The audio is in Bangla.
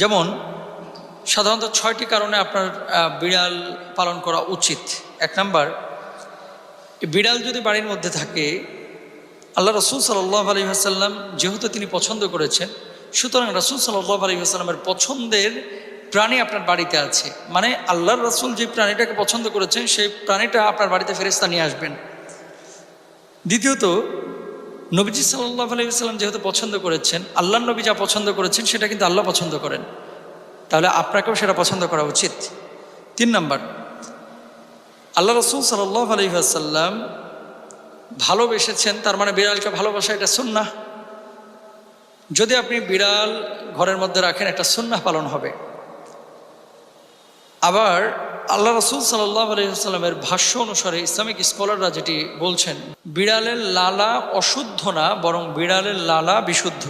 যেমন সাধারণত 6টি কারণে আপনার বিড়াল পালন করা উচিত। 1 নাম্বার, বিড়াল যদি বাড়ির মধ্যে থাকে, আল্লাহ রসুল সাল্লাল্লাহু আলাইহি ওয়াসাল্লাম যেহেতু তিনি পছন্দ করেছেন, সুতরাং রসুল সাল্লাল্লাহু আলাইহি ওয়াসাল্লামের পছন্দের প্রাণী আপনার বাড়িতে আছে, মানে আল্লাহর রসুল যে প্রাণীটাকে পছন্দ করেছেন সেই প্রাণীটা আপনার বাড়িতে ফেরেশতা নিয়ে আসবেন। দ্বিতীয়ত, নবীজি সাল্লাল্লাহু আলাইহি ওয়াসাল্লাম যেহেতু পছন্দ করেছেন, আল্লাহর নবী যা পছন্দ করেছেন সেটা কিন্তু আল্লাহ পছন্দ করেন, তাহলে আপনাকেও সেটা পছন্দ করা উচিত। 3 নাম্বার, আল্লাহ রসুল সাল্লাল্লাহু আলাইহি ওয়াসাল্লাম ভালোবেসেছেন, তার মানে বিড়ালকে ভালোবাসা এটা সুন্নাহ। যদি আপনি বিড়াল ঘরের মধ্যে রাখেন, একটা সুন্নাহ পালন হবে। আবার আল্লাহ রসুল সাল্লাল্লাহু আলাইহি ওয়াসাল্লামের ভাষ্য অনুসারে ইসলামিক স্কলাররা যেটি বলছেন, বিড়ালের লালা অশুদ্ধ না, বরং বিড়ালের লালা বিশুদ্ধ।